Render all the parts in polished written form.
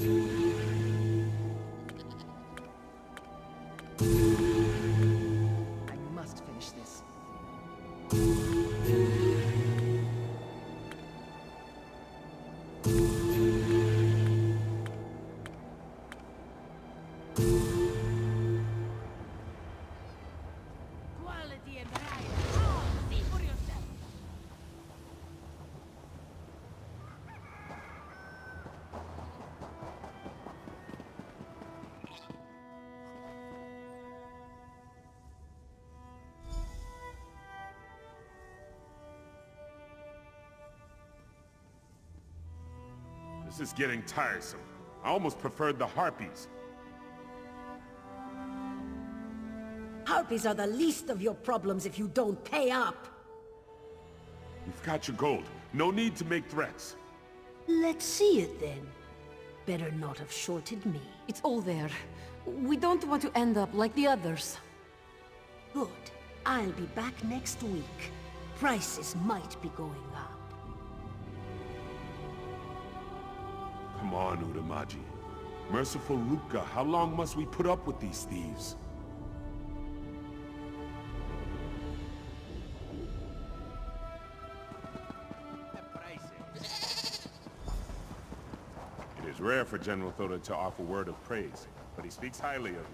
I must finish this. Quality and variety. Oh, see for yourself. This is getting tiresome. I almost preferred the harpies. Harpies are the least of your problems if you don't pay up. We've got your gold. No need to make threats. Let's see it then. Better not have shorted me. It's all there. We don't want to end up like the others. Good. I'll be back next week. Prices might be going up. Come on, Udamaji. Merciful Ruka, how long must we put up with these thieves? It is rare for General Thoda to offer word of praise, but he speaks highly of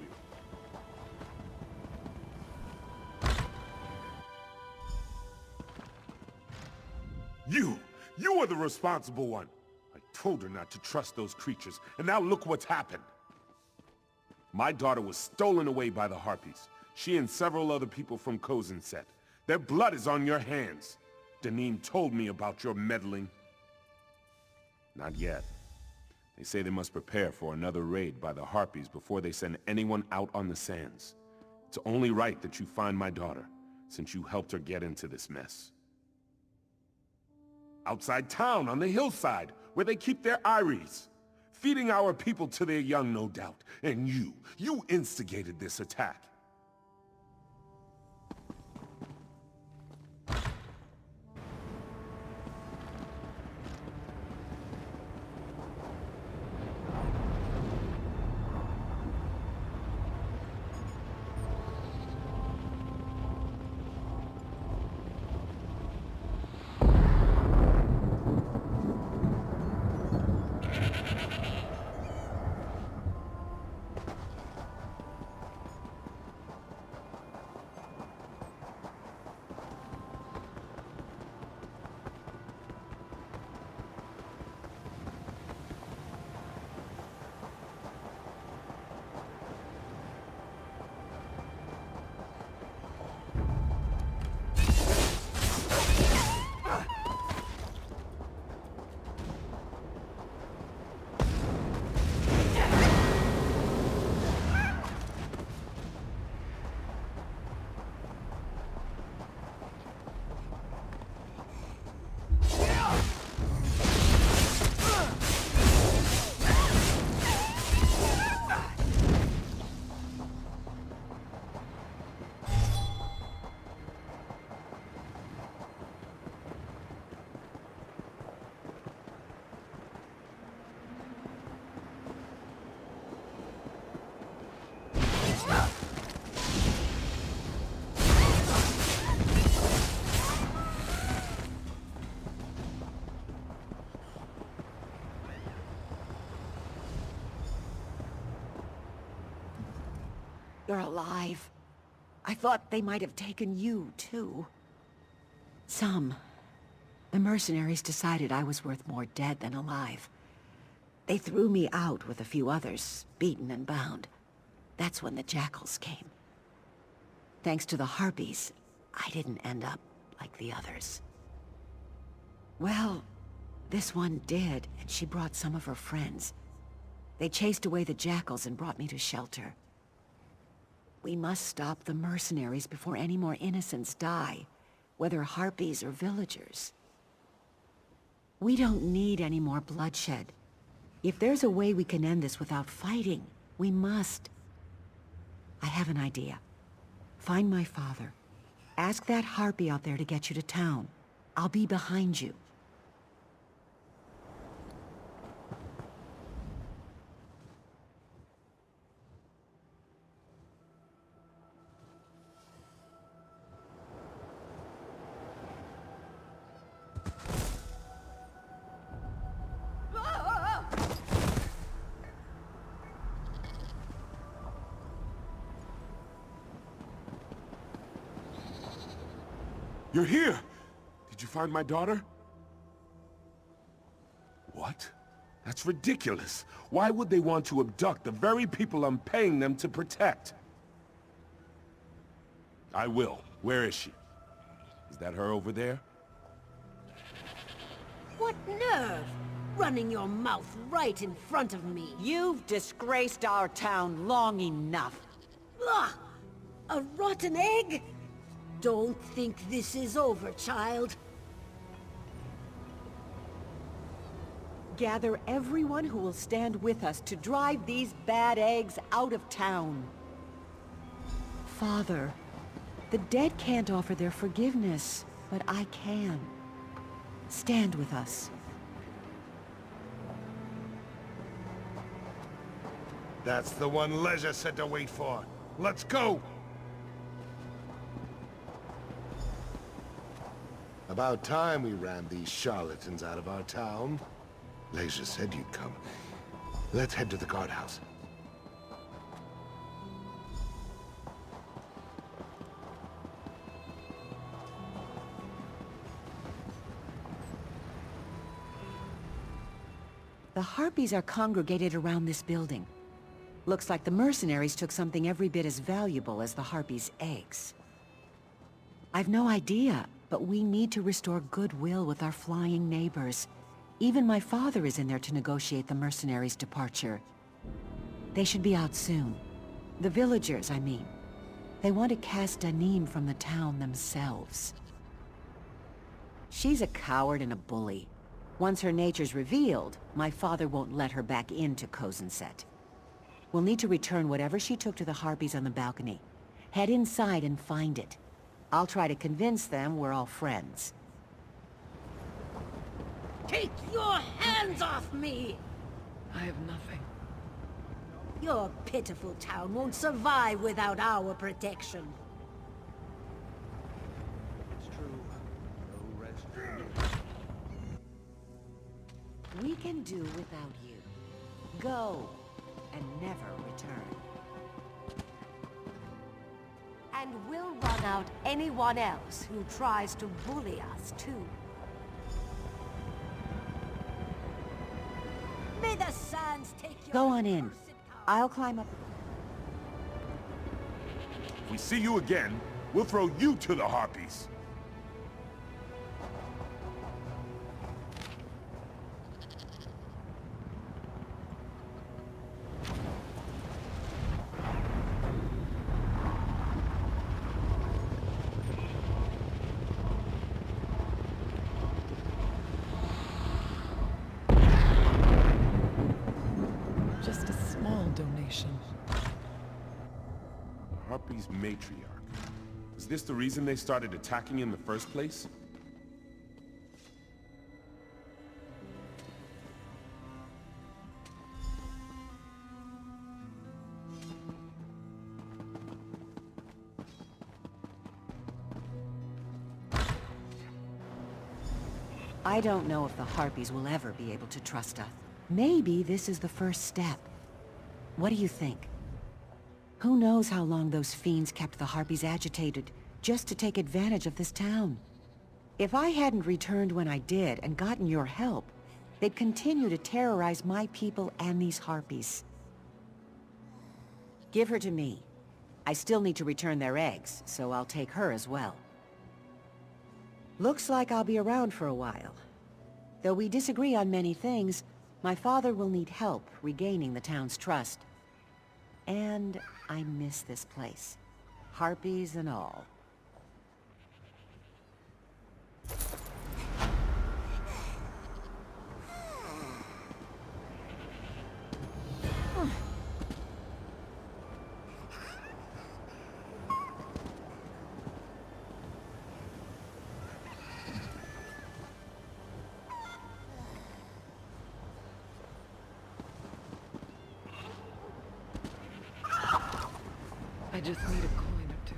you. You are the responsible one! I told her not to trust those creatures, and now look what's happened. My daughter was stolen away by the Harpies. She and several other people from Kozenset. Their blood is on your hands. Deneen told me about your meddling. Not yet. They say they must prepare for another raid by the Harpies before they send anyone out on the sands. It's only right that you find my daughter, since you helped her get into this mess. Outside town, on the hillside, where they keep their eyries. Feeding our people to their young, no doubt. And you instigated this attack. You're alive. I thought they might have taken you, too. Some. The mercenaries decided I was worth more dead than alive. They threw me out with a few others, beaten and bound. That's when the jackals came. Thanks to the harpies, I didn't end up like the others. Well, this one did, and she brought some of her friends. They chased away the jackals and brought me to shelter. We must stop the mercenaries before any more innocents die, whether harpies or villagers. We don't need any more bloodshed. If there's a way we can end this without fighting, we must. I have an idea. Find my father. Ask that harpy out there to get you to town. I'll be behind you. You're here! Did you find my daughter? What? That's ridiculous. Why would they want to abduct the very people I'm paying them to protect? I will. Where is she? Is that her over there? What nerve! Running your mouth right in front of me. You've disgraced our town long enough. Ugh! A rotten egg? Don't think this is over, child. Gather everyone who will stand with us to drive these bad eggs out of town. Father, the dead can't offer their forgiveness, but I can. Stand with us. That's the one Leisure said to wait for. Let's go! About time we rammed these charlatans out of our town. Leisure said you'd come. Let's head to the guardhouse. The Harpies are congregated around this building. Looks like the mercenaries took something every bit as valuable as the Harpies' eggs. I've no idea, but we need to restore goodwill with our flying neighbors. Even my father is in there to negotiate the mercenaries' departure. They should be out soon. The villagers, I mean. They want to cast Danim from the town themselves. She's a coward and a bully. Once her nature's revealed, my father won't let her back into Kozenset. We'll need to return whatever she took to the Harpies on the balcony. Head inside and find it. I'll try to convince them we're all friends. Take your hands off me! I have nothing. Your pitiful town won't survive without our protection. It's true. No rest. We can do without you. Go, and never return. And we'll run out anyone else who tries to bully us, too. May the sands take your Go on in. cursed power. I'll climb up. If we see you again, we'll throw you to the Harpies. Just a small donation. Harpies matriarch. Is this the reason they started attacking in the first place? I don't know if the Harpies will ever be able to trust us. Maybe this is the first step. What do you think? Who knows how long those fiends kept the Harpies agitated, just to take advantage of this town? If I hadn't returned when I did and gotten your help, they'd continue to terrorize my people and these Harpies. Give her to me. I still need to return their eggs, so I'll take her as well. Looks like I'll be around for a while. Though we disagree on many things, my father will need help regaining the town's trust. And I miss this place. Harpies and all. I just need a coin or two.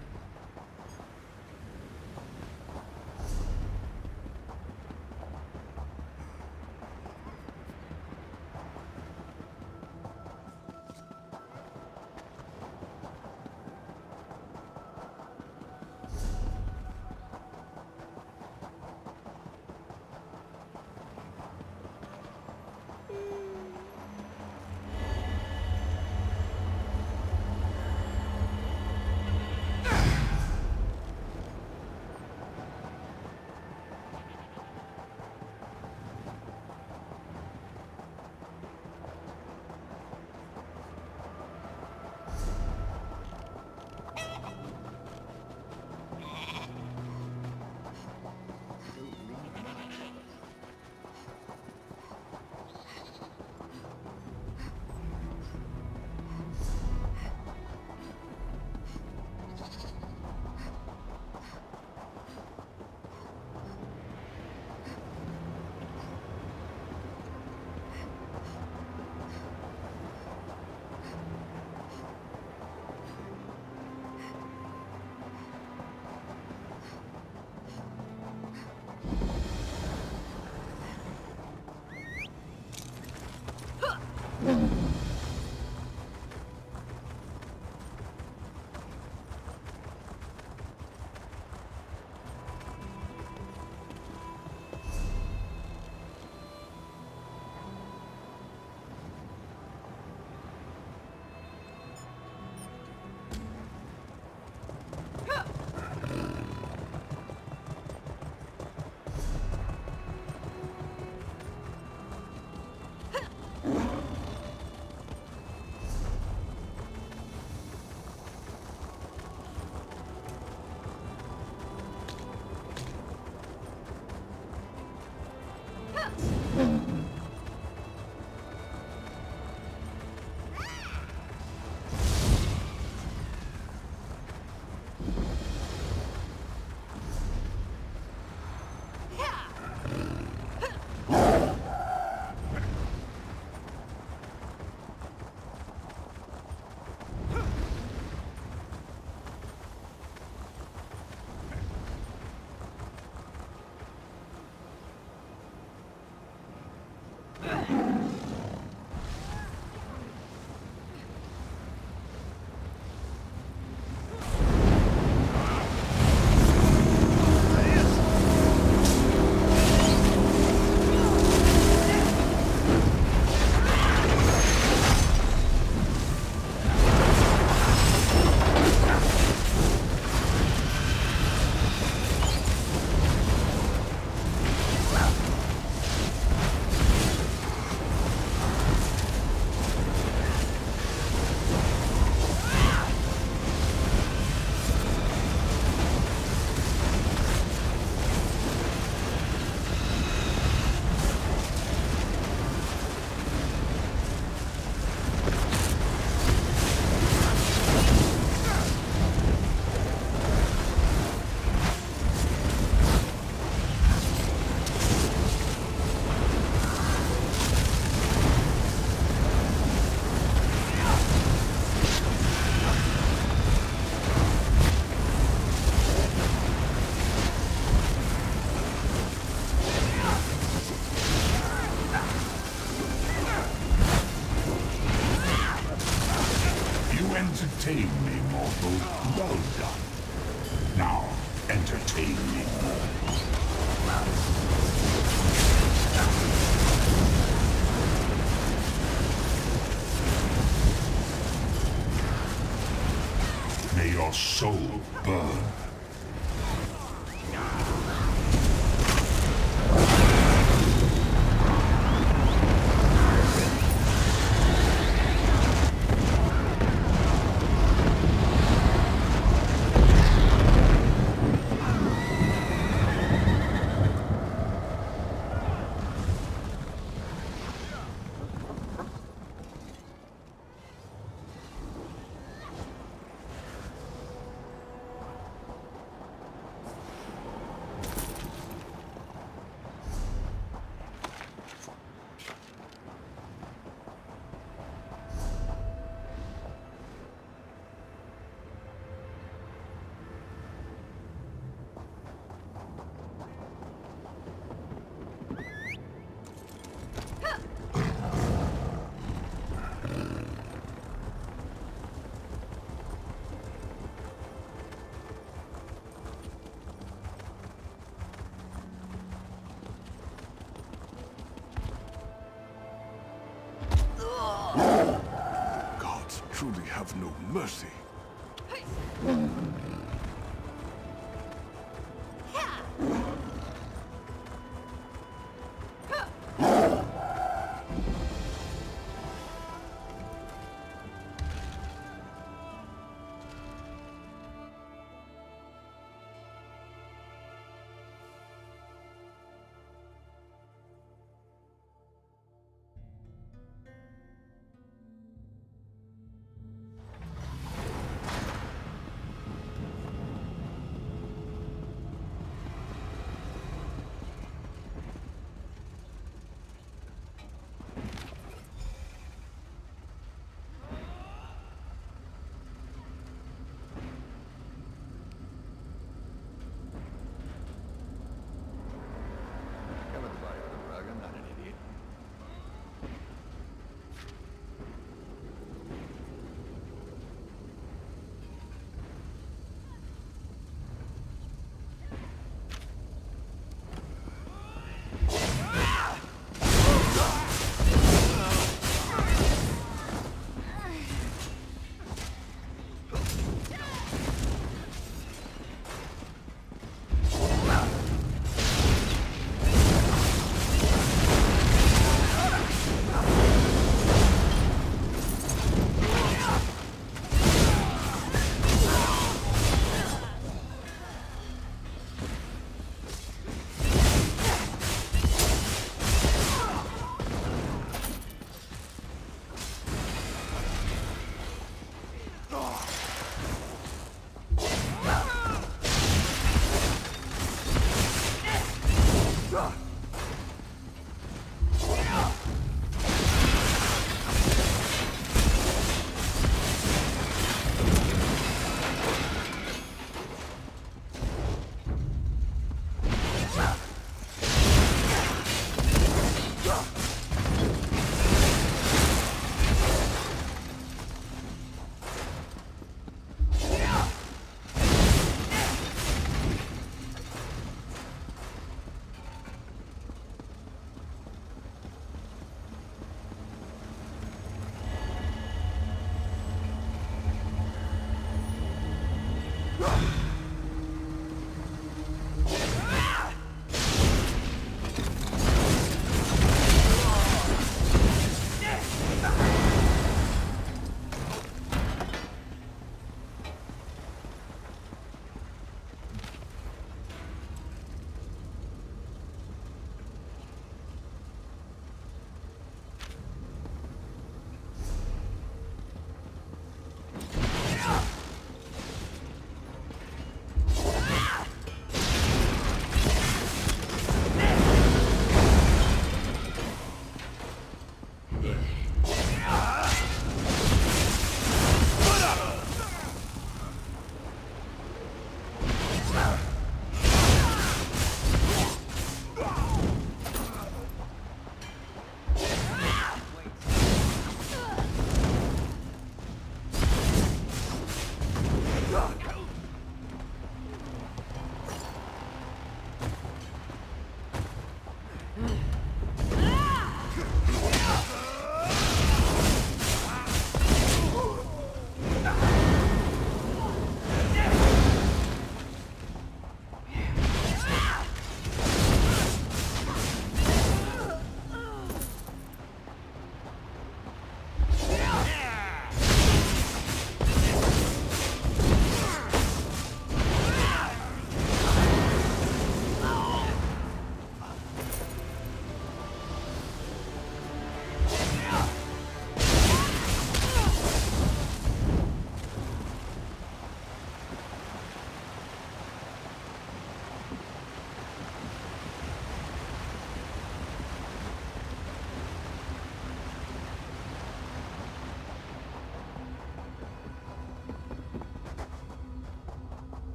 entertain me. May your soul burn. Gods truly have no mercy.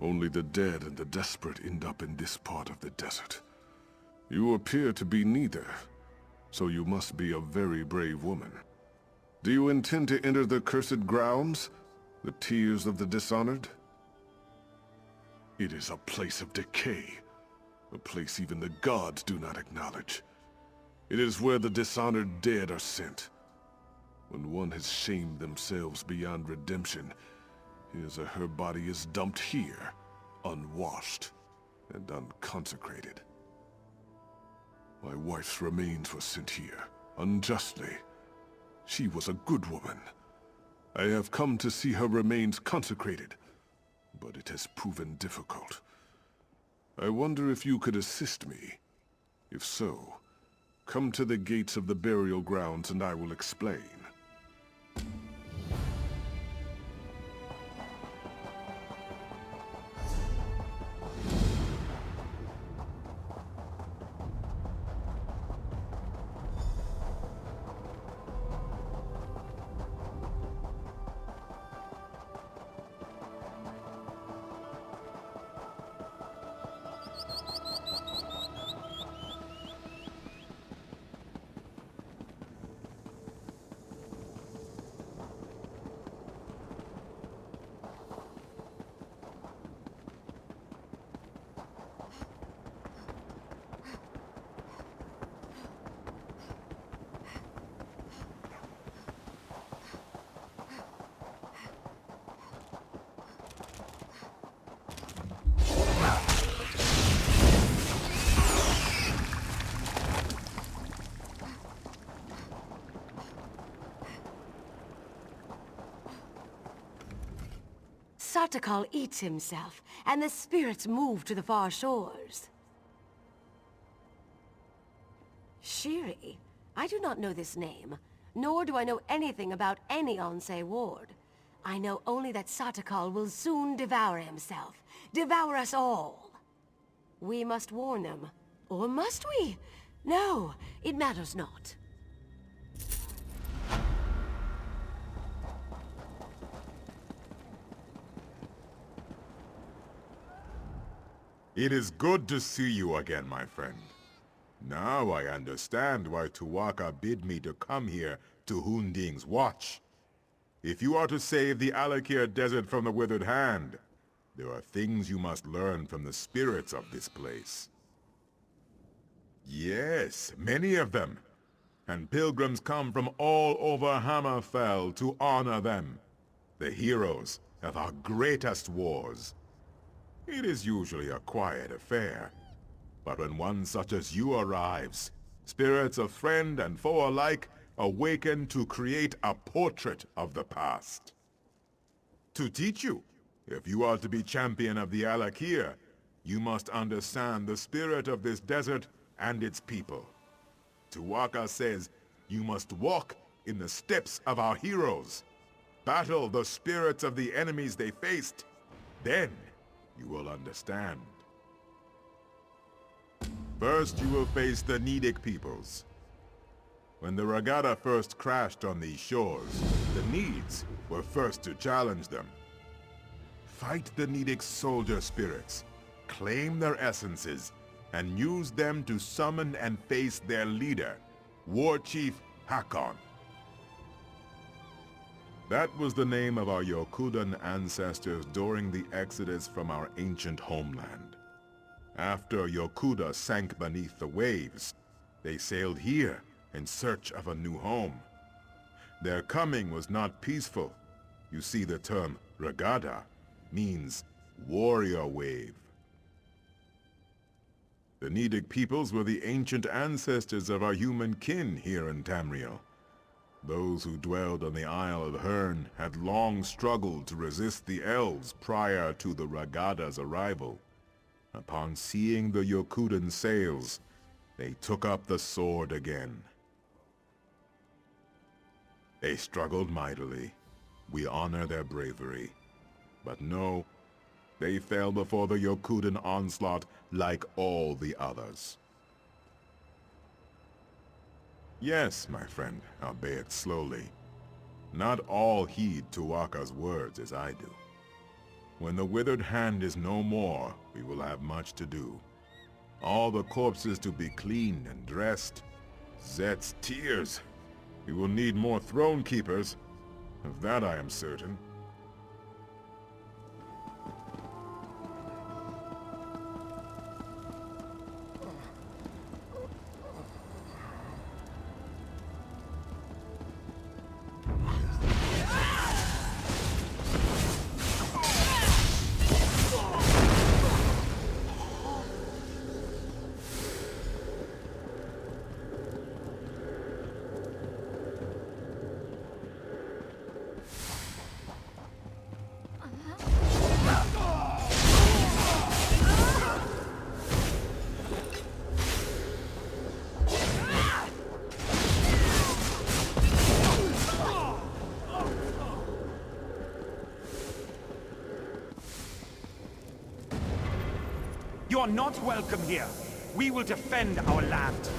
Only the dead and the desperate end up in this part of the desert. You appear to be neither, so you must be a very brave woman. Do you intend to enter the cursed grounds? The tears of the dishonored? It is a place of decay. A place even the gods do not acknowledge. It is where the dishonored dead are sent. When one has shamed themselves beyond redemption, his or her body is dumped here, unwashed and unconsecrated. My wife's remains were sent here, unjustly. She was a good woman. I have come to see her remains consecrated, but it has proven difficult. I wonder if you could assist me. If so, come to the gates of the burial grounds and I will explain. Sartakal eats himself, and the spirits move to the far shores. Shiri? I do not know this name, nor do I know anything about any Onse ward. I know only that Sartakal will soon devour himself, devour us all. We must warn them. Or must we? No, it matters not. It is good to see you again, my friend. Now I understand why Tuwaka bid me to come here to Hunding's watch. If you are to save the Alik'r desert from the withered hand, there are things you must learn from the spirits of this place. Yes, many of them. And pilgrims come from all over Hammerfell to honor them, the heroes of our greatest wars. It is usually a quiet affair, but when one such as you arrives, spirits of friend and foe alike awaken to create a portrait of the past. To teach you, if you are to be champion of the Alik'r, you must understand the spirit of this desert and its people. Tuwaka says you must walk in the steps of our heroes, battle the spirits of the enemies they faced, then you will understand. First, you will face the Nidic peoples. When the Regatta first crashed on these shores, the Needs were first to challenge them. Fight the Nidic soldier spirits, claim their essences, and use them to summon and face their leader, War Chief Hakon. That was the name of our Yokudan ancestors during the exodus from our ancient homeland. After Yokuda sank beneath the waves, they sailed here in search of a new home. Their coming was not peaceful. You see, the term Regatta means warrior wave. The Nidic peoples were the ancient ancestors of our human kin here in Tamriel. Those who dwelled on the Isle of Herne had long struggled to resist the elves prior to the Regatta's arrival. Upon seeing the Yokudan sails, they took up the sword again. They struggled mightily. We honor their bravery. But no, they fell before the Yokudan onslaught like all the others. Yes, my friend, albeit slowly. Not all heed Tuwaka's words as I do. When the withered hand is no more, we will have much to do. All the corpses to be cleaned and dressed. Zet's tears. We will need more throne keepers. Of that I am certain. You are not welcome here. We will defend our land.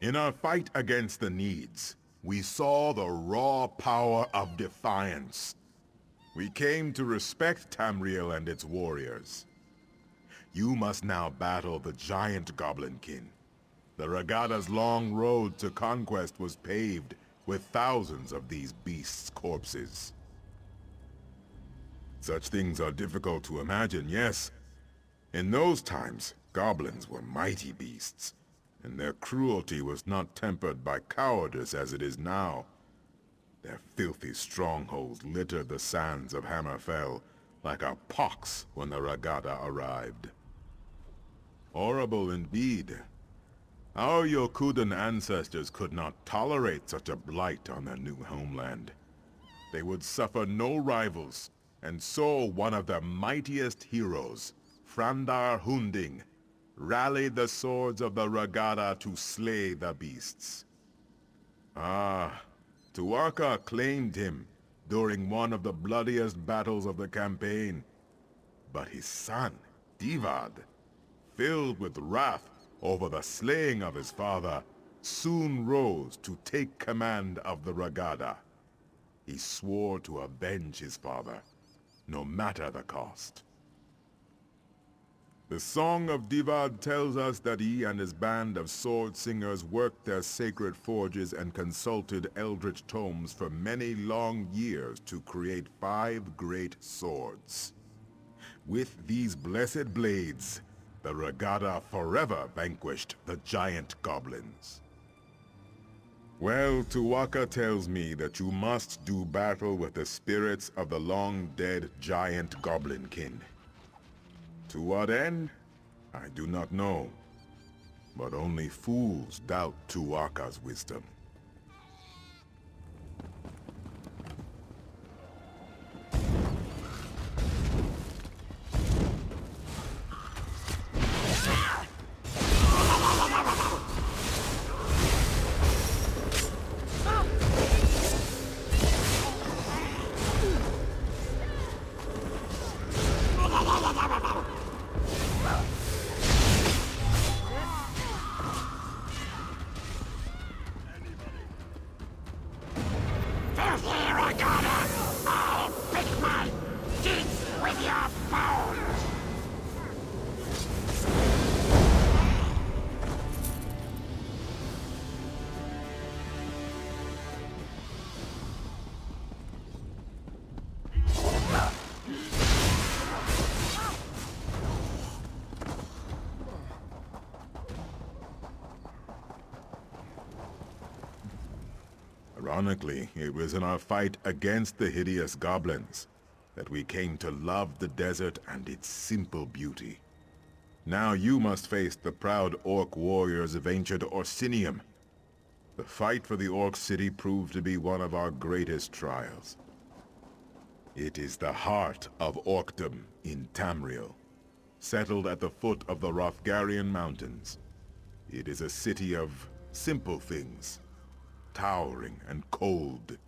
In our fight against the Needs, we saw the raw power of defiance. We came to respect Tamriel and its warriors. You must now battle the giant goblinkin. The Regada's long road to conquest was paved with thousands of these beasts' corpses. Such things are difficult to imagine, yes. In those times, goblins were mighty beasts, and their cruelty was not tempered by cowardice as it is now. Their filthy strongholds littered the sands of Hammerfell like a pox when the Regada arrived. Horrible indeed. Our Yokudan ancestors could not tolerate such a blight on their new homeland. They would suffer no rivals, and so one of their mightiest heroes, Frandar Hunding, rallied the swords of the Regada to slay the beasts. Tuatha claimed him during one of the bloodiest battles of the campaign. But his son, Divad, filled with wrath over the slaying of his father, soon rose to take command of the Regada. He swore to avenge his father, no matter the cost. The Song of Divad tells us that he and his band of sword singers worked their sacred forges and consulted eldritch tomes for many long years to create 5 great swords. With these blessed blades, the Regada forever vanquished the giant goblins. Well, Tuatha tells me that you must do battle with the spirits of the long-dead giant goblinkin. To what end? I do not know. But only fools doubt Tuatha's wisdom. Ironically, it was in our fight against the hideous goblins that we came to love the desert and its simple beauty. Now you must face the proud orc warriors of ancient Orsinium. The fight for the orc city proved to be one of our greatest trials. It is the heart of orcdom in Tamriel, settled at the foot of the Hrothgarian Mountains. It is a city of simple things. towering and cold.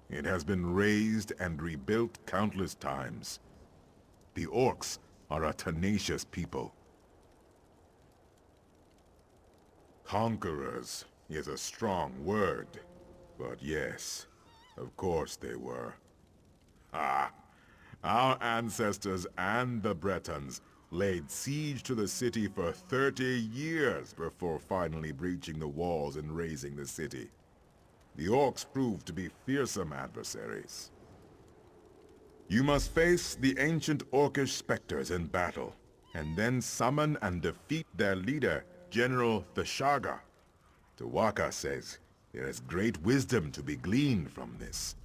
It has been razed and rebuilt countless times. The orcs are a tenacious people. Conquerors is a strong word, but yes, of course they were. Our ancestors and the Bretons laid siege to the city for 30 years before finally breaching the walls and razing the city. The orcs proved to be fearsome adversaries. You must face the ancient orcish specters in battle, and then summon and defeat their leader, General Thashaga. Tuwaka says there is great wisdom to be gleaned from this.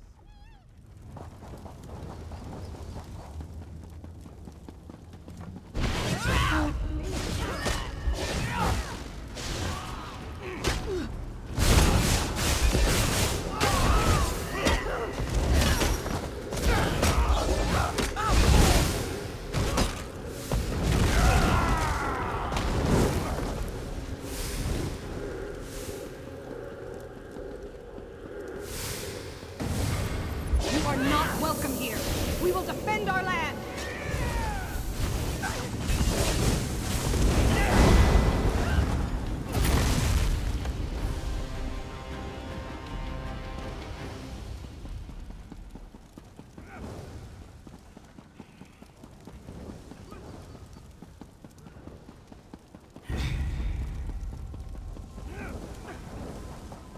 You are not welcome here. We will defend our land.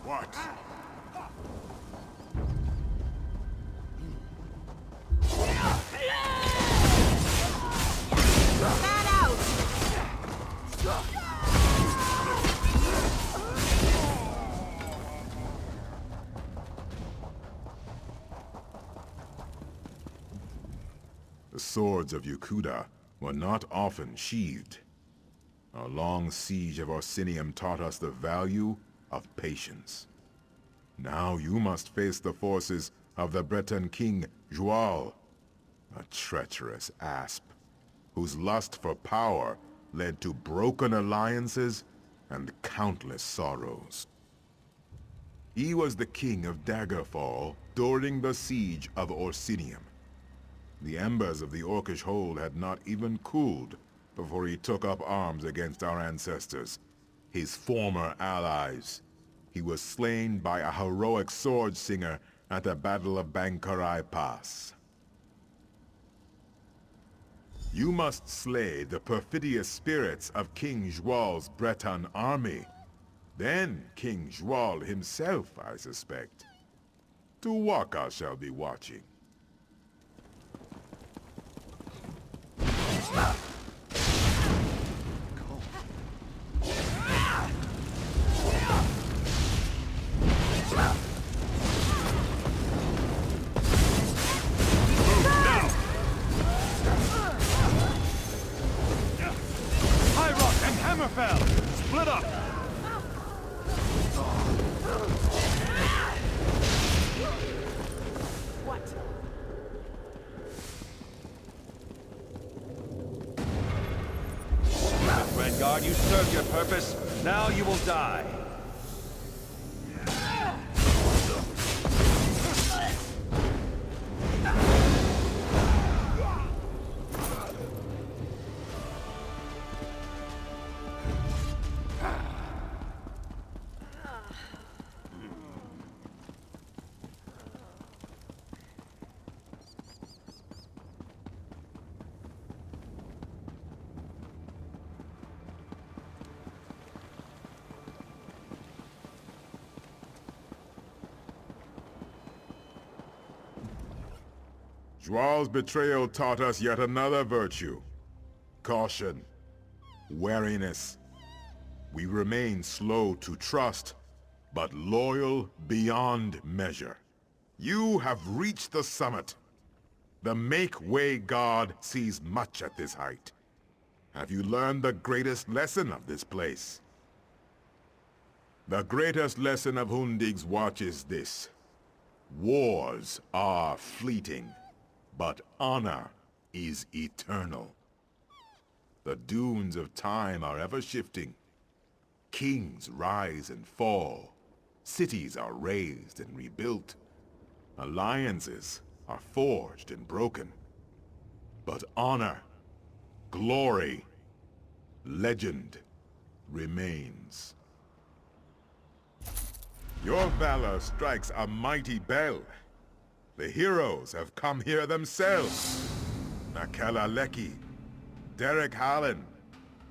What? The swords of Yukuda were not often sheathed. Our long siege of Orsinium taught us the value of patience. Now you must face the forces of the Breton king, Joal, a treacherous asp, whose lust for power led to broken alliances and countless sorrows. He was the king of Daggerfall during the siege of Orsinium. The embers of the Orcish hold had not even cooled before he took up arms against our ancestors, his former allies. He was slain by a heroic sword singer at the Battle of Bankarai Pass. You must slay the perfidious spirits of King Joal's Breton army. Then King Joal himself, I suspect. Tuwaka shall be watching. Split up! What? Renguard, you served your purpose. Now you will die. Joal's betrayal taught us yet another virtue. Caution. Wariness. We remain slow to trust, but loyal beyond measure. You have reached the summit. The Make-Way God sees much at this height. Have you learned the greatest lesson of this place? The greatest lesson of Hundig's watch is this. Wars are fleeting, but honor is eternal. The dunes of time are ever shifting. Kings rise and fall. Cities are raised and rebuilt. Alliances are forged and broken. But honor, glory, legend remains. Your valor strikes a mighty bell. The heroes have come here themselves. Nakela Leki, Derek Hallen,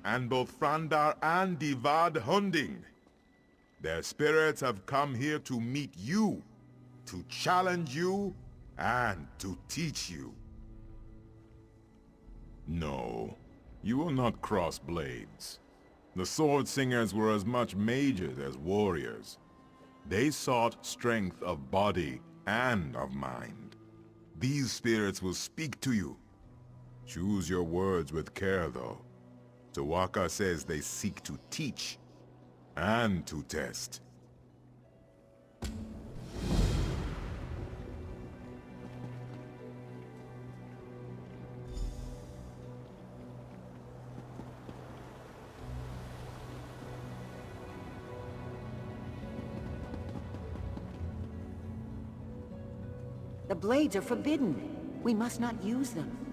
and both Frandar and Divad Hunding. Their spirits have come here to meet you, to challenge you, and to teach you. No, you will not cross blades. The Sword Singers were as much mages as warriors. They sought strength of body and of mind. These spirits will speak to you. Choose your words with care, though. Tawaka says they seek to teach and to test. The blades are forbidden. We must not use them.